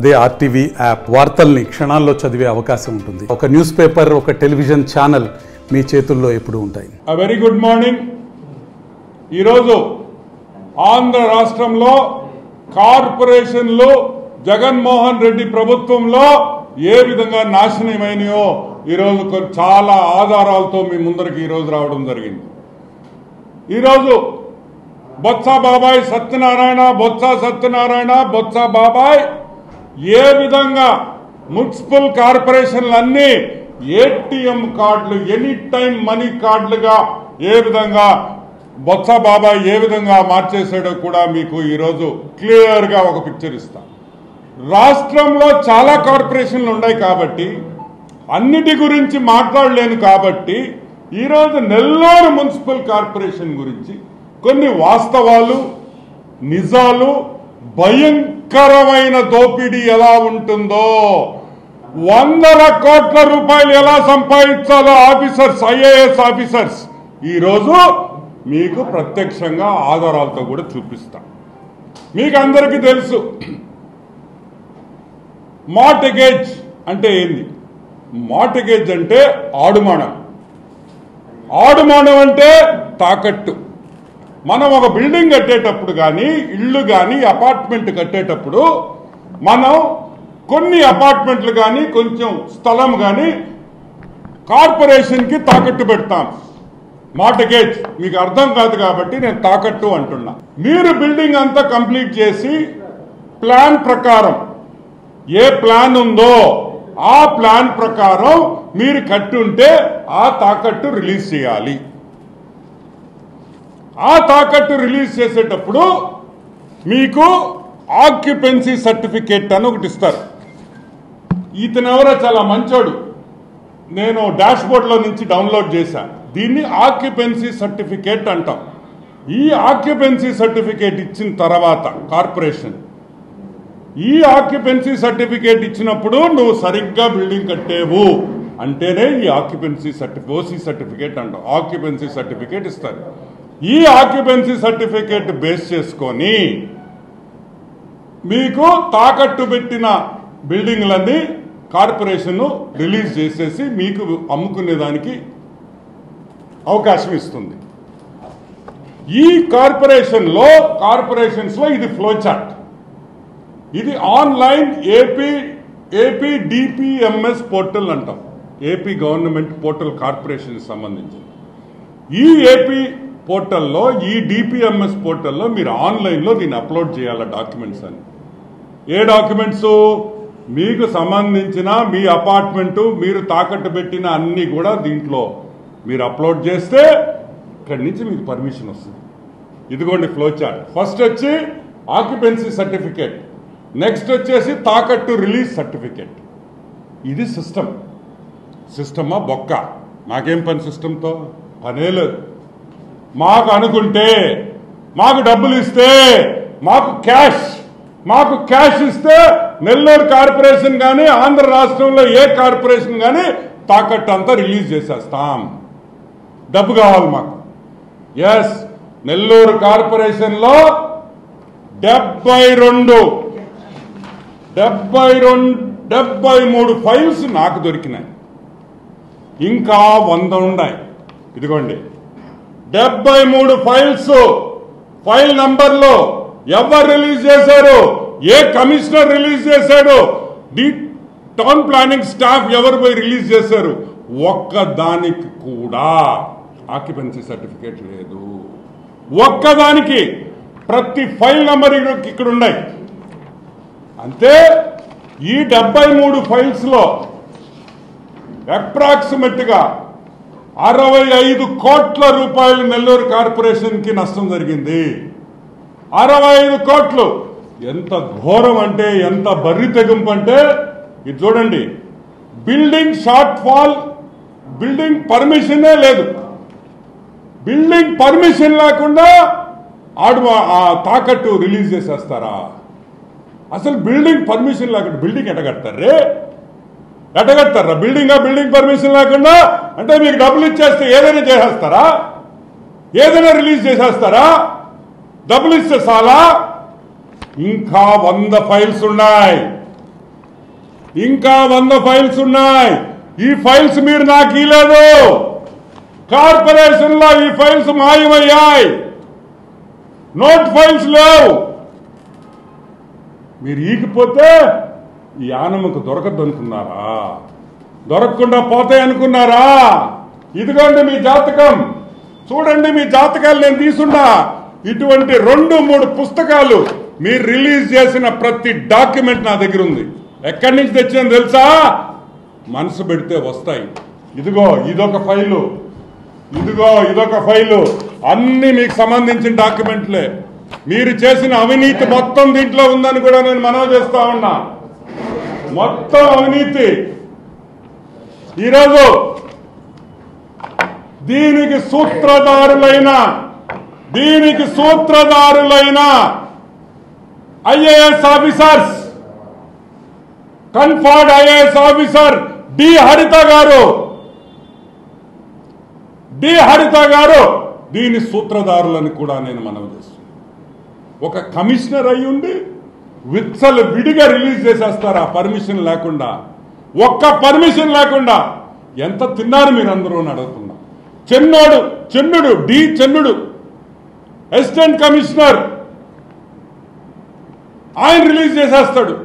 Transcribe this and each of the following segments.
అదే RTV app వార్తల్ని క్షణాల్లో చదివే అవకాశం ఉంటుంది. ఒక న్యూస్ పేపర్, ఒక టెలివిజన్ ఛానల్ మీ చేతుల్లో ఎప్పుడూ ఉంటాయి. Very good morning. ఈరోజు ఆంధ్ర రాష్ట్రంలో కార్పొరేషన్లు జగన్మోహన్ రెడ్డి ప్రభుత్వంలో ఏ విధంగా నాశనమైనాయో ఈరోజు చాలా ఆధారాలతో మీ ముందరికి ఈరోజు రావడం జరిగింది. ఈరోజు బొత్స బాబాయ్ సత్యనారాయణ బొత్స బాబాయ్ ఏ విధంగా మున్సిపల్ కార్పొరేషన్లన్నీ ఏటీఎం కార్డులు, ఎనీ టైం మనీ కార్డులుగా ఏ విధంగా బొత్స బాబాయ్ ఏ విధంగా మార్చేసాడో కూడా మీకు ఈరోజు క్లియర్గా ఒక పిక్చర్ ఇస్తా. రాష్ట్రంలో చాలా కార్పొరేషన్లు ఉన్నాయి కాబట్టి అన్నిటి గురించి మాట్లాడలేను కాబట్టి ఈరోజు నెల్లూరు మున్సిపల్ కార్పొరేషన్ గురించి కొన్ని వాస్తవాలు, నిజాలు, భయంకరమైన దోపిడీ ఎలా ఉంటుందో, వందల కోట్ల రూపాయలు ఎలా సంపాదించాలో ఆఫీసర్స్, ఐఏఎస్ ఆఫీసర్స్ ఈరోజు మీకు ప్రత్యక్షంగా ఆధారాలతో కూడా చూపిస్తా. మీకు అందరికీ తెలుసు మార్టగేజ్ అంటే ఏంది. మార్టగేజ్ అంటే ఆడుమానం. ఆడుమానం అంటే తాకట్టు. మనం ఒక బిల్డింగ్ కట్టేటప్పుడు కానీ, ఇళ్ళు కానీ, అపార్ట్మెంట్ కట్టేటప్పుడు మనం కొన్ని అపార్ట్మెంట్లు కానీ, కొంచెం స్థలం కానీ కార్పొరేషన్కి తాకట్టు పెడతాం. మార్టగేజ్ మీకు అర్థం కాదు కాబట్టి నేను తాకట్టు అంటున్నా. మీరు బిల్డింగ్ అంతా కంప్లీట్ చేసి ప్లాన్ ప్రకారం ఏ ప్లాన్ ఉందో ఆ ప్లాన్ ప్రకారం మీరు కట్టుంటే ఆ తాకట్టు రిలీజ్ చేయాలి. ఆ తాకట్టు రిలీజ్ చేసేటప్పుడు మీకు ఆక్యుపెన్సీ సర్టిఫికేట్ అని ఒకటి ఇస్తారు. ఇతను ఎవరో చాలా మంచోడు, నేను డాష్ బోర్డ్లో నుంచి డౌన్లోడ్ చేశాను. దీన్ని ఆక్యుపెన్సీ సర్టిఫికేట్ అంటాం. ఈ ఆక్యుపెన్సీ సర్టిఫికేట్ ఇచ్చిన తర్వాత కార్పొరేషన్ ఈ ఆక్యుపెన్సీ సర్టిఫికేట్ ఇచ్చినప్పుడు నువ్వు సరిగ్గా బిల్డింగ్ కట్టేవు అంటేనే ఈ ఆక్యుపెన్సీ ఓసీ సర్టిఫికేట్ అంటాం. ఆక్యుపెన్సీ సర్టిఫికేట్ ఇస్తారు. ఈ ఆక్యుపెన్సీ సర్టిఫికేట్ బేస్ చేసుకొని మీకు తాకట్టు పెట్టిన బిల్డింగ్లన్నీ కార్పొరేషన్ రిలీజ్ చేసేసి మీకు అమ్ముకునేదానికి అవకాశం ఇస్తుంది. ఈ కార్పొరేషన్స్ లో ఇది ఫ్లో చార్ట్. ఇది ఆన్లైన్ ఏపీ డిపిఎంఎస్ పోర్టల్ అంటాం. ఏపీ గవర్నమెంట్ పోర్టల్ కార్పొరేషన్ సంబంధించింది. ఈ ఏపీ పోర్టల్లో, ఈ డిపిఎంఎస్ పోర్టల్లో మీరు ఆన్లైన్లో దీన్ని అప్లోడ్ చేయాలి డాక్యుమెంట్స్ అని. ఏ డాక్యుమెంట్స్? మీకు సంబంధించిన మీ అపార్ట్మెంటు, మీరు తాకట్టు పెట్టిన అన్ని కూడా దీంట్లో మీరు అప్లోడ్ చేస్తే ఇక్కడి నుంచి మీకు పర్మిషన్ వస్తుంది. ఇదిగోండి ఫ్లో చార్ట్. ఫస్ట్ వచ్చి ఆక్యుపెన్సీ సర్టిఫికేట్, నెక్స్ట్ వచ్చేసి తాకట్టు రిలీజ్ సర్టిఫికేట్. ఇది సిస్టమా బొక్క. నాకేం పని సిస్టంతో? పనే లేదు. మాకు అనుకుంటే, మాకు డబ్బులు ఇస్తే, మాకు క్యాష్ ఇస్తే నెల్లూరు కార్పొరేషన్ కానీ, ఆంధ్ర రాష్ట్రంలో ఏ కార్పొరేషన్ కానీ తాకట్టు అంతా రిలీజ్ చేసేస్తాం. డబ్బు కావాలి మాకు. ఎస్, నెల్లూరు కార్పొరేషన్లో 73 ఫైల్స్ నాకు దొరికినాయి. ఇంకా 100 ఉన్నాయి. ఇదిగోండి 73 ఫైల్స్. ఫైల్ నంబర్లు ఎవరు రిలీజ్ చేశారు, ఏ కమిషనర్ రిలీజ్ చేశాడు, టౌన్ ప్లానింగ్ స్టాఫ్ ఎవరు పోయి రిలీజ్ చేశారు, ఒక్కదానికి కూడా ఆక్యుపెన్సీ సర్టిఫికేట్ లేదు. ఒక్కదానికి. ప్రతి ఫైల్ నంబర్ ఇక్కడ ఉన్నాయి. అంతే. ఈ 73 ఫైల్స్ లో అప్రాక్సిమేట్ గా 65 కోట్ల రూపాయలు నెల్లూరు కార్పొరేషన్ కి నష్టం జరిగింది. 65 కోట్లు. ఎంత ఘోరం అంటే, ఎంత బర్రి తెగింపు అంటే, ఇది చూడండి. బిల్డింగ్ షార్ట్ ఫాల్, బిల్డింగ్ పర్మిషనే లేదు. బిల్డింగ్ పర్మిషన్ లేకుండా తాకట్టు రిలీజ్ చేసేస్తారా? అసలు బిల్డింగ్ పర్మిషన్ లేకుండా బిల్డింగ్ ఎట్టగడతారా? బిల్డింగ్ పర్మిషన్ లేకుండా అంటే మీకు డబ్బులు ఇచ్చేస్తే ఏదైనా చేసేస్తారా? ఏదైనా రిలీజ్ చేసేస్తారా? డబ్బులు ఇస్తే చాలా. ఇంకా 100 ఫైల్స్ ఉన్నాయి. ఇంకా 100 ఫైల్స్ ఉన్నాయి. ఈ ఫైల్స్ మీరు నాకు ఇవ్వలేదు. కార్పొరేషన్ లో ఈ ఫైల్స్ మాయమయ్యాయి. నోట్ ఫైల్స్ లేవు. మీరు ఈగిపోతే ఈ ఆనమకు దొరకద్దు అనుకున్నారా? దొరకకుండా పోతాయి అనుకున్నారా? ఇదిగోండి మీ జాతకం, చూడండి మీ జాతకాలు నేను తీసున్నా. ఇటువంటి 2-3 పుస్తకాలు మీరు రిలీజ్ చేసిన ప్రతి డాక్యుమెంట్ నా దగ్గర ఉంది. ఎక్కడి నుంచి తెచ్చాను తెలుసా? మనసు పెడితే వస్తాయి. ఇదిగో ఇదొక ఫైలు, ఇదిగో ఇదొక ఫైలు, అన్ని మీకు సంబంధించిన డాక్యుమెంట్లే. మీరు చేసిన అవినీతి మొత్తం దీంట్లో ఉందని కూడా నేను మనవి చేస్తా ఉన్నా. మొత్తం అవినీతి. ఈరోజు దీనికి సూత్రధారులైన IAS officers, conferred IAS officer D Haritha గారు దీని సూత్రధారులని కూడా నేను మనవి చేస్తున్నాను. ఒక కమిషనర్ అయి ఉండి విచ్చలు విడిగా రిలీజ్ చేసేస్తారు ఆ పర్మిషన్ లేకుండా. ఒక్క పర్మిషన్ లేకుండా ఎంత తిన్నారు మీరందరూ అని అడుగుతున్నా. చెన్నుడు డి చెన్నుడు అసిస్టెంట్ కమిషనర్, ఆయన రిలీజ్ చేసేస్తాడు.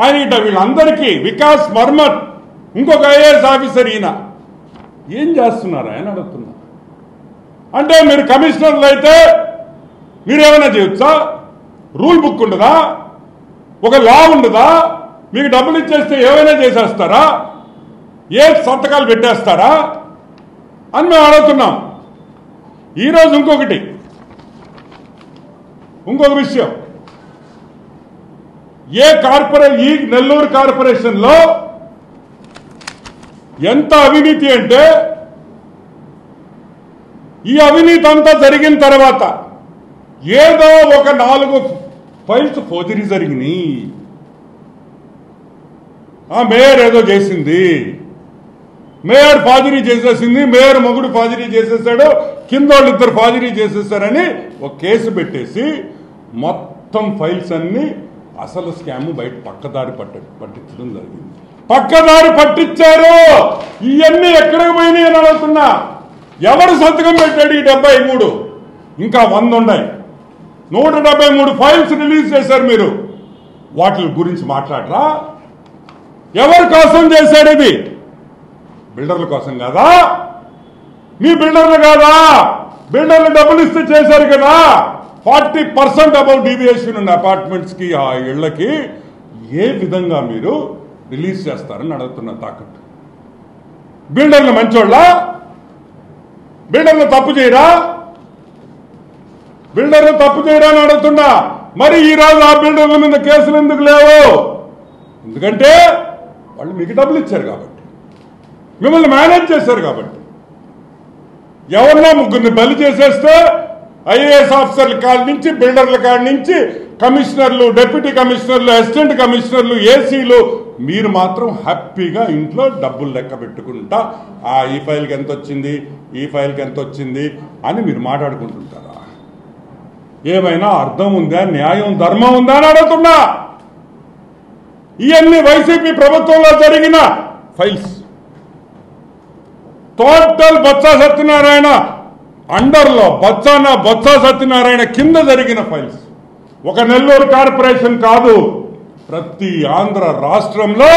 ఆయన వీళ్ళందరికీ వికాస్ మర్మత్, ఇంకొక ఐఏఎస్ ఆఫీసర్, ఈయన ఏం చేస్తున్నారు ఆయన అడుగుతున్నా. అంటే మీరు కమిషనర్లు అయితే మీరేమైనా చేయొచ్చా? రూల్ బుక్ ఉండదా? ఒక లా ఉండదా? మీకు డబ్బులు ఇచ్చేస్తే ఏమైనా చేసేస్తారా? ఏ సంతకాలు పెట్టేస్తారా అని మేము అడుగుతున్నాం. ఈరోజు ఇంకొక విషయం, ఈ నెల్లూరు కార్పొరేషన్లో ఎంత అవినీతి అంటే, ఈ అవినీతి అంతా జరిగిన తర్వాత ఏదో ఒక 4 ఫైల్స్ ఫోర్జరీ జరిగినాయి. ఆ మేయర్ ఏదో చేసింది, మేయర్ ఫాజరీ చేసేసింది, మేయర్ మొగుడు ఫాజరీ చేసేసాడు, కింద వాళ్ళు 2 ఫాజరీ చేసేసారని ఒక కేసు పెట్టేసి మొత్తం ఫైల్స్ అన్ని అసలు స్కామ్ బయట పక్కదారి పట్టించడం జరిగింది. పక్కదారి పట్టించారు. ఇవన్నీ ఎక్కడికి పోయినాయి అని అడుగుతున్నా. ఎవరు సంతకం పెట్టాడు ఈ 73? ఇంకా 100 ఉన్నాయి. 173 ఫైల్స్ రిలీజ్ చేశారు మీరు. వాటి గురించి మాట్లాడరా? ఎవరి కోసం చేశాడు ఇది? బిల్డర్ల కోసం కాదా? మీ బిల్డర్లు కాదా? బిల్డర్లు డబ్బులు ఇస్తే చేశారు కదా. 40% అబౌవ్ డీవియేషన్ ఉన్న అపార్ట్మెంట్స్ కి, ఆ ఇళ్లకి ఏ విధంగా మీరు రిలీజ్ చేస్తారని అడుగుతున్న తాకట్టు. బిల్డర్లు మంచోళ్ళ? బిల్డర్లు తప్పు చేయరా? బిల్డర్లు తప్పు చేయరా అని అడుగుతున్నా. మరి ఈ రోజు ఆ బిల్డర్ల మీద కేసులు ఎందుకు లేవు? ఎందుకంటే వాళ్ళు మీకు డబ్బులు ఇచ్చారు కాబట్టి, మిమ్మల్ని మేనేజ్ చేశారు కాబట్టి. ఎవరినో 3 బలి చేసేస్తే ఐఏఎస్ ఆఫీసర్ల కాడి నుంచి, బిల్డర్ల కాడి నుంచి, కమిషనర్లు, డిప్యూటీ కమిషనర్లు, అసిస్టెంట్ కమిషనర్లు, ఏసీలు, మీరు మాత్రం హ్యాపీగా ఇంట్లో డబ్బులు లెక్క పెట్టుకుంటా ఈ ఫైల్కి ఎంత వచ్చింది, ఈ ఫైల్కి ఎంత వచ్చింది అని మీరు మాట్లాడుకుంటుంటారా? ఏమైనా అర్థం ఉందా? న్యాయం, ధర్మం ఉందా అని అడుగుతున్నా. ఇవన్నీ వైసీపీ ప్రభుత్వంలో జరిగిన ఫైల్స్. టోటల్ బొత్స సత్యనారాయణ అండర్లో, బొత్స సత్యనారాయణ కింద జరిగిన ఫైల్స్. ఒక నెల్లూరు కార్పొరేషన్ కాదు, ప్రతి ఆంధ్ర రాష్ట్రంలో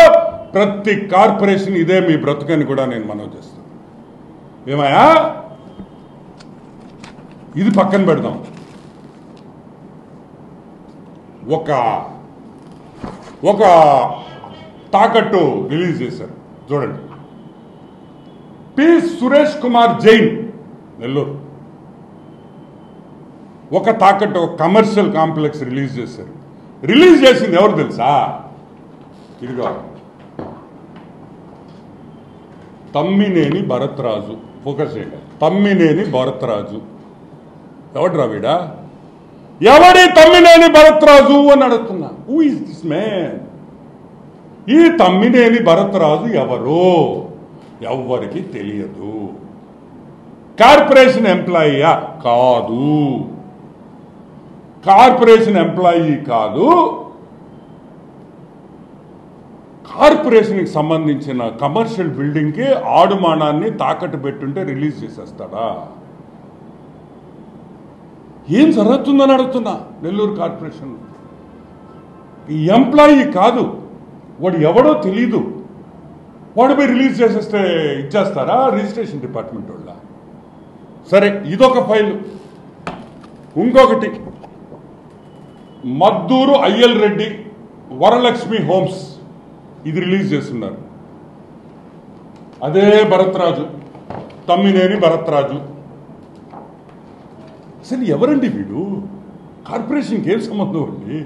ప్రతి కార్పొరేషన్ ఇదే మీ బ్రతుకని కూడా నేను మనవి చేస్తాను. ఏమయ్యా, ఇది పక్కన పెడదాం. ఒక తాకట్టు రిలీజ్ చేశారు చూడండి. పి సురేష్ కుమార్ జైన్, నెల్లూరు. ఒక తాకట్టు, ఒక కమర్షియల్ కాంప్లెక్స్ రిలీజ్ చేశారు. రిలీజ్ చేసింది ఎవరు తెలుసా? ఇదిగో తమ్మినేని భరత్రాజు. ఫోకస్ చేయండి. తమ్మినేని భరత్రాజు ఎవడు రావిడా? ఎవడి తమ్మినేని భరత్రాజు అని అడుగుతున్నా. Who is this man? ఈ తమ్మినేని భరత్రాజు ఎవరు? ఎవ్వరికి తెలియదు. కార్పొరేషన్ ఎంప్లాయీయా? కాదు. కార్పొరేషన్ ఎంప్లాయీ కాదు. కార్పొరేషన్కి సంబంధించిన కమర్షియల్ బిల్డింగ్కి ఆడుమానాన్ని తాకట్టు పెట్టుంటే రిలీజ్ చేసేస్తాడా? ఏం జరుగుతుందని అడుగుతున్నా. నెల్లూరు కార్పొరేషన్ ఈ ఎంప్లాయీ కాదు, వాడు ఎవడో తెలీదు, వాడు పోయి రిలీజ్ చేసేస్తే ఇచ్చేస్తారా రిజిస్ట్రేషన్ డిపార్ట్మెంట్ వాళ్ళ? సరే, ఇదొక ఫైల్. ఇంకొకటి, మద్దూరు అయ్యల్ రెడ్డి వరలక్ష్మి హోమ్స్, ఇది రిలీజ్ చేస్తున్నారు. అదే భరత్రాజు, తమ్మినేని భరత్రాజు. అసలు ఎవరండి వీడు? కార్పొరేషన్కి ఏం సంబంధం అండి?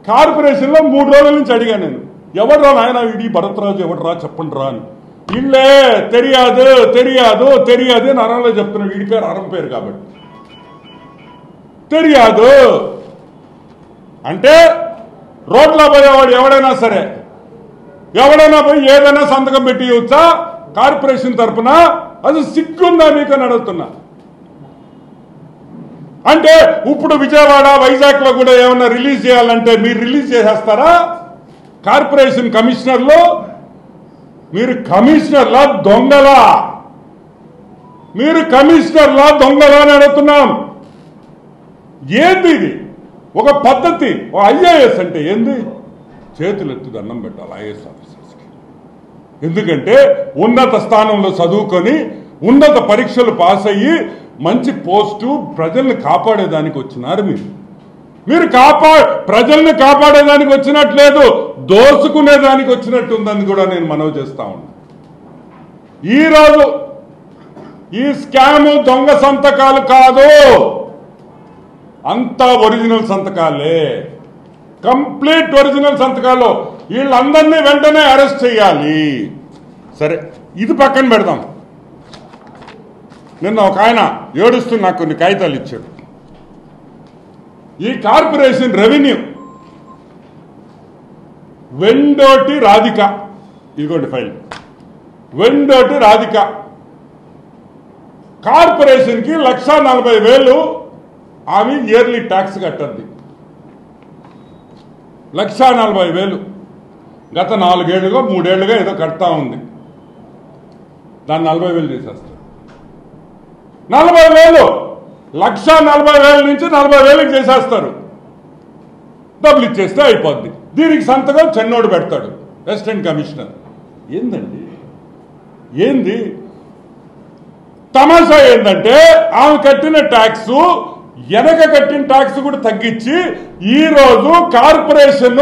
కార్పొరేషన్లో 3 రోజుల నుంచి అడిగా నేను, ఎవడరా నాయన వీడి భరత్రాజు, ఎవడరా చెప్పండి రా అని. వీళ్ళే తెలియదు తెలియదు తెలియదు అని అరంలో చెప్తున్నాడు. వీడి పేరు అరం పేరు కాబట్టి తెలియదు అంటే, రోడ్లో పోయేవాడు ఎవడైనా సరే, ఎవడైనా పోయి ఏదైనా సంతకం పెట్టి ఇవ్వచ్చా కార్పొరేషన్ తరఫున? అది సిగ్గుందా మీకు అని అడుగుతున్నా. అంటే ఇప్పుడు విజయవాడ, వైజాగ్ లో కూడా ఏమన్నా రిలీజ్ చేయాలంటే మీరు రిలీజ్ చేసేస్తారా? కార్పొరేషన్ కమిషనర్లు, మీరు కమిషనర్లా దొంగలా? మీరు కమిషనర్లా దొంగలా అని అడుగుతున్నాం. ఏంది ఇది? ఒక పద్ధతి. ఐఏఎస్ అంటే ఏంది? చేతులు ఎత్తి దండం పెట్టాలి ఐఏఎస్ ఆఫీసర్స్కి. ఎందుకంటే ఉన్నత స్థానంలో చదువుకొని ఉన్నత పరీక్షలు పాస్ అయ్యి మంచి పోస్టు, ప్రజల్ని కాపాడేదానికి వచ్చినారు మీరు. మీరు ప్రజల్ని కాపాడేదానికి వచ్చినట్లేదు, దోసుకునేదానికి వచ్చినట్టు ఉందని కూడా నేను మనవి చేస్తా ఉన్నా. ఈరోజు ఈ స్కాము దొంగ సంతకాలు కాదు, అంతా ఒరిజినల్ సంతకాలే, కంప్లీట్ ఒరిజినల్ సంతకాలు. వీళ్ళందరినీ వెంటనే అరెస్ట్ చేయాలి. సరే, ఇది పక్కన పెడదాం. నిన్న ఒక ఆయన ఏడుస్తూ నాకు కొన్ని కాగితాలు ఇచ్చాడు. ఈ కార్పొరేషన్ రెవెన్యూ వెండోటి రాధిక, ఇదిగోండి ఫైల్. వెండోటి రాధిక కార్పొరేషన్కి 1,40,000 ఆమె ఇయర్లీ ట్యాక్స్ కట్టద్ది. 1,40,000 గత 4 ఏళ్ళుగా 3 ఏళ్ళుగా ఏదో కడతా ఉంది. దాన్ని 40,000 చేసేస్తారు. 40,000, 1,40,000 నుంచి 40,000కి చేసేస్తారు. డబ్బులు ఇచ్చేస్తే అయిపోద్ది. దీనికి సంతకం చెన్నోడు పెడతాడు, అసిస్టెంట్ కమిషనర్. ఏందండి? ఏంది తమాషా? ఏంటంటే ఆమె కట్టిన ట్యాక్స్, వెనక కట్టిన ట్యాక్స్ కూడా తగ్గించి ఈ రోజు కార్పొరేషన్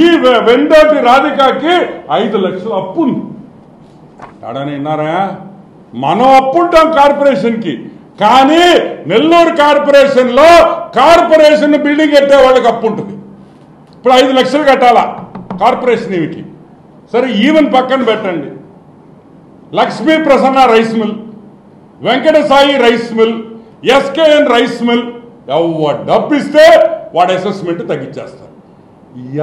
ఈ వెండోటి రాధికకి 5 లక్షలు అప్పు ఉంది. ఆడని విన్నారా? మనం అప్పుంటాం కార్పొరేషన్కి, కానీ నెల్లూరు కార్పొరేషన్ లో కార్పొరేషన్ బిల్డింగ్ కట్టే వాళ్ళకి అప్పు ఉంటుంది. ఇప్పుడు 5 లక్షలు కట్టాలా కార్పొరేషన్ ఈమెకి. సరే, ఈవెన్ పక్కన పెట్టండి. Lakshmi Prasanna rice mill, Venkata Sai rice mill, SKN rice mill, ఎవరు డబ్బు ఇస్తే వాడు అసెస్మెంట్ తగ్గించేస్తారు.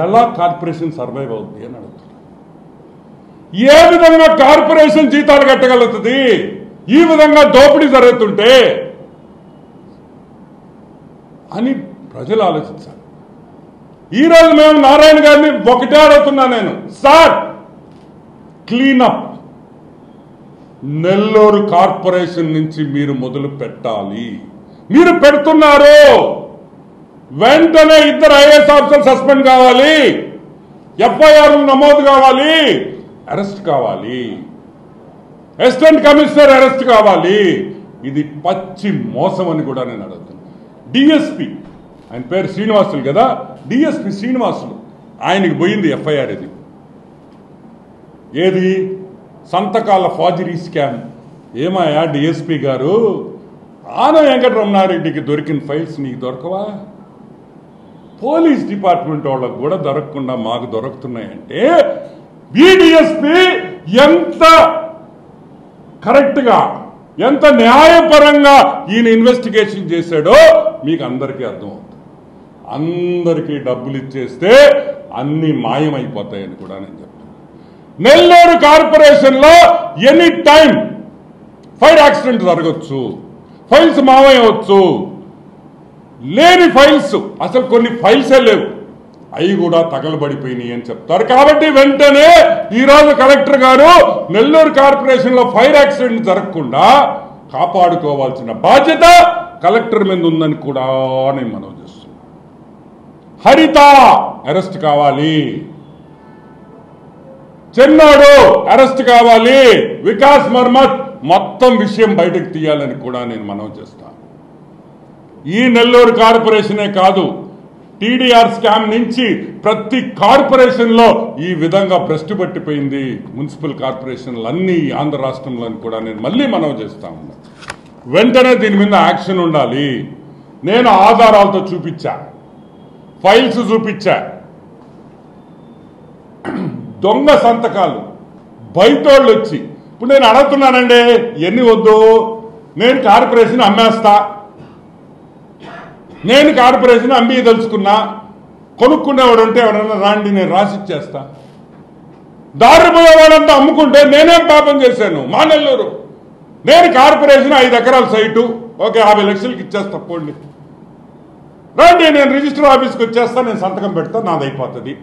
ఎలా కార్పొరేషన్ సర్వైవ్ అవుతుంది అని అడుగుతున్నారు. ఏ విధంగా కార్పొరేషన్ జీతాలు కట్టగలుగుతుంది ఈ విధంగా దోపిడీ జరుగుతుంటే అని ప్రజలు ఆలోచించాలి. ఈరోజు మేము నారాయణ గారిని ఒకటే అడుగుతున్నా నేను, సార్ క్లీనప్ నెల్లూరు కార్పొరేషన్ నుంచి మీరు మొదలు పెట్టాలి. మీరు పెడుతున్నారు, వెంటనే 2 ఐఏఎస్ ఆఫీసర్లు సస్పెండ్ కావాలి, ఎఫ్ఐఆర్లు నమోదు కావాలి, అరెస్ట్ కావాలి, అసిస్టెంట్ కమిషనర్ అరెస్ట్ కావాలి. ఇది పచ్చి మోసం అని కూడా నేను అడుగుతాను. డిఎస్పి, ఆయన పేరు శ్రీనివాసులు కదా, డిఎస్పి శ్రీనివాసులు, ఆయనకి పోయింది ఎఫ్ఐఆర్. ఇది ఏది? సంతకాల ఫార్జరీ స్కామ్. ఏమాయా డిఎస్పి గారు, ఆన వెంకటరమణారెడ్డికి దొరికిన ఫైల్స్ నీకు దొరకవా? పోలీస్ డిపార్ట్మెంట్ వాళ్ళకు కూడా దొరకకుండా మాకు దొరుకుతున్నాయంటే డిఎస్పి ఎంత కరెక్ట్గా, ఎంత న్యాయపరంగా ఈయన ఇన్వెస్టిగేషన్ చేశాడో మీకు అందరికీ అర్థమవుతుంది. అందరికీ డబ్బులు ఇచ్చేస్తే అన్ని మాయమైపోతాయని కూడా నేను చెప్తాను. నెల్లూరు కార్పొరేషన్ లో ఎనీ టైం ఫైర్ యాక్సిడెంట్ జరగచ్చు, ఫైల్స్ మాయమవచ్చు. లేని ఫైల్స్, అసలు కొన్ని ఫైల్సే లేవు. అవి కూడా తగలబడిపోయినాయి అని చెప్తారు. కాబట్టి వెంటనే ఈరోజు కలెక్టర్ గారు నెల్లూరు కార్పొరేషన్లో ఫైర్ యాక్సిడెంట్ జరగకుండా కాపాడుకోవాల్సిన బాధ్యత కలెక్టర్ మీద ఉందని కూడా నేను మనవి చేస్తున్నాను. హరిత అరెస్ట్ కావాలి, చెన్నాడు అరెస్ట్ కావాలి, వికాస్ మర్మత్ మొత్తం విషయం బయటకు తీయాలని కూడా నేను మనవి చేస్తాను. ఈ నెల్లూరు కార్పొరేషనే కాదు, టీడీఆర్ స్కామ్ నుంచి ప్రతి కార్పొరేషన్లో ఈ విధంగా భ్రష్టు పట్టిపోయింది. మున్సిపల్ కార్పొరేషన్లు అన్ని ఆంధ్ర రాష్ట్రంలో కూడా నేను మళ్ళీ మనవి చేస్తా ఉన్నా. వెంటనే దీని మీద యాక్షన్ ఉండాలి. నేను ఆధారాలతో చూపించా, ఫైల్స్ చూపించా, దొంగ సంతకాలు బయటోళ్ళు వచ్చి. ఇప్పుడు నేను అడుగుతున్నానండి, ఎన్ని వద్దు, నేను కార్పొరేషన్ అమ్మేస్తా, నేను కార్పొరేషన్ అమ్మి తెలుసుకున్నా, కొనుక్కునేవాడు ఉంటే ఎవరైనా రాండి నేను రాసిచ్చేస్తా. దారి పోయేవాడంతా అమ్ముకుంటే నేనేం పాపం చేశాను? మా నెల్లూరు నేను కార్పొరేషన్ 5 ఎకరాల సైటు ఓకే 50 లక్షలకి ఇచ్చేస్తా, పోండి రండి, నేను రిజిస్టర్ ఆఫీస్కి వచ్చేస్తా, నేను సంతకం పెడతా, నాది అయిపోతుంది,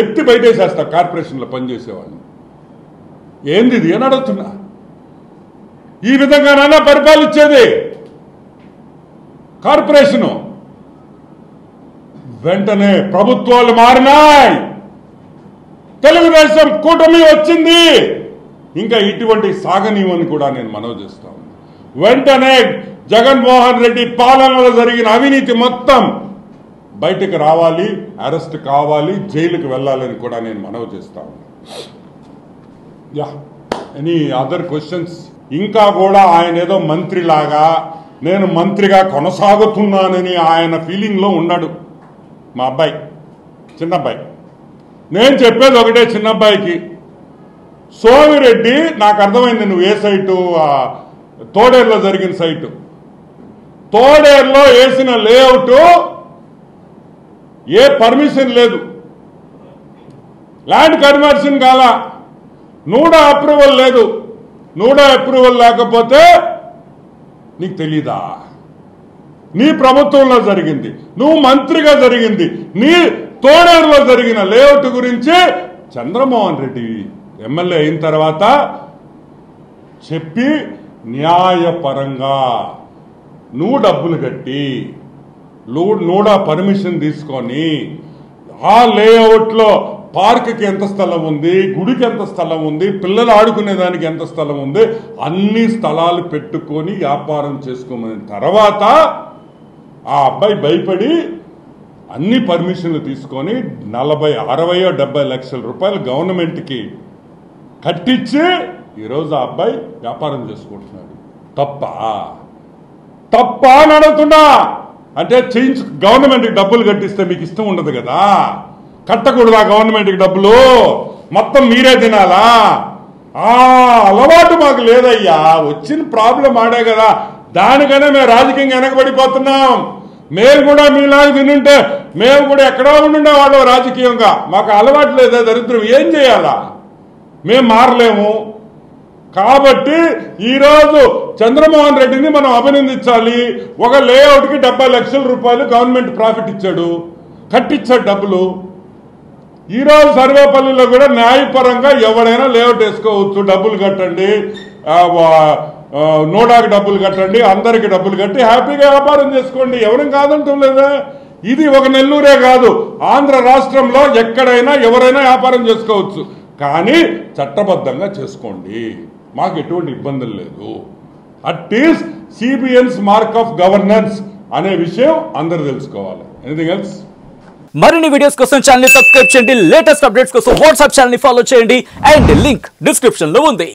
ఎత్తి బయటేసేస్తా కార్పొరేషన్లో పనిచేసేవాడిని. ఏంది ఇది అని అడుగుతున్నా. ఈ విధంగానైనా పరిపాలించేది కార్పొరేషను. వెంటనే ప్రభుత్వాలు మారినాయి, తెలుగుదేశం కూటమి వచ్చింది, ఇంకా ఇటువంటి సాగనీయమని కూడా నేను మనవి చేస్తాను. వెంటనే జగన్మోహన్ రెడ్డి పాలనలో జరిగిన అవినీతి మొత్తం బయటకు రావాలి, అరెస్ట్ కావాలి, జైలుకు వెళ్ళాలని కూడా నేను మనవి చేస్తాను. Any other questions? ఇంకా కూడా ఆయన ఏదో మంత్రిలాగా నేను మంత్రిగా కొనసాగుతున్నానని ఆయన ఫీలింగ్లో ఉన్నాడు మా అబ్బాయి, చిన్నబ్బాయి. నేను చెప్పేది ఒకటే చిన్నబ్బాయికి, సోమిరెడ్డి నాకు అర్థమైంది నువ్వు ఏ సైటు, తోడేరులో జరిగిన సైటు, తోడేరులో వేసిన లేఅవుట్ ఏ పర్మిషన్ లేదు, ల్యాండ్ కన్వర్షన్ కాల, నూడా అప్రూవల్ లేదు. నూడా అప్రూవల్ లేకపోతే నీకు తెలీదా? నీ ప్రభుత్వంలో జరిగింది, నువ్వు మంత్రిగా జరిగింది, నీ తోడేరులో జరిగిన లేఅవుట్ గురించి చంద్రమోహన్ రెడ్డి ఎమ్మెల్యే అయిన తర్వాత చెప్పి న్యాయపరంగా నువ్వు డబ్బులు కట్టి నూడా పర్మిషన్ తీసుకొని ఆ లేఅవుట్లో పార్క్కి ఎంత స్థలం ఉంది, గుడికి ఎంత స్థలం ఉంది, పిల్లలు ఆడుకునేదానికి ఎంత స్థలం ఉంది, అన్ని స్థలాలు పెట్టుకొని వ్యాపారం చేసుకోమని తర్వాత ఆ అబ్బాయి భయపడి అన్ని పర్మిషన్లు తీసుకొని 40, 60, 70 లక్షల రూపాయలు గవర్నమెంట్కి కట్టించి ఈరోజు ఆ అబ్బాయి వ్యాపారం చేసుకుంటున్నాడు. తప్ప అని అడుగుతున్నా. అంటే గవర్నమెంట్కి డబ్బులు కట్టిస్తే మీకు ఇష్టం ఉండదు కదా, కట్టకూడదా గవర్నమెంట్కి డబ్బులు? మొత్తం మీరే తినాలా? అలవాటు మాకు లేదయ్యా, వచ్చిన ప్రాబ్లం ఆడే కదా, దానికనే మేము రాజకీయంగా వెనకబడిపోతున్నాం. మేము కూడా మీలాగా తినుంటే మేము కూడా ఎక్కడో ఉండే వాళ్ళం రాజకీయంగా, మాకు అలవాటు లేదా దరిద్రం, ఏం చేయాలా? మేము మారలేము. కాబట్టి ఈరోజు చంద్రమోహన్ రెడ్డిని మనం అభినందించాలి. ఒక లేఅవుట్కి 70 లక్షల రూపాయలు గవర్నమెంట్ ప్రాఫిట్ ఇచ్చాడు, కట్టించాడు డబ్బులు. ఈరోజు సర్వేపల్లిలో కూడా న్యాయపరంగా ఎవరైనా లేఅవుట్ వేసుకోవచ్చు, డబ్బులు కట్టండి, నోడాకి డబ్బులు కట్టండి, అందరికి డబ్బులు కట్టి హ్యాపీగా వ్యాపారం చేసుకోండి, ఎవరేం కాదంటం లేదా? ఇది ఒక నెల్లూరే కాదు, ఆంధ్ర రాష్ట్రంలో ఎక్కడైనా ఎవరైనా వ్యాపారం చేసుకోవచ్చు, కానీ చట్టబద్ధంగా చేసుకోండి, మాకు ఎటువంటి ఇబ్బందులు లేదు. At least CBN's mark of governance అనే విషయం అందరూ తెలుసుకోవాలి. Anything else? మరిన్ని వీడియోస్ కోసం ఛానల్ ని సబ్స్క్రైబ్ చేయండి, లేటెస్ట్ అప్డేట్స్ కోసం వాట్సాప్ ఛానల్ ని ఫాలో చేయండి, అండ్ లింక్ డిస్క్రిప్షన్ లో ఉంది.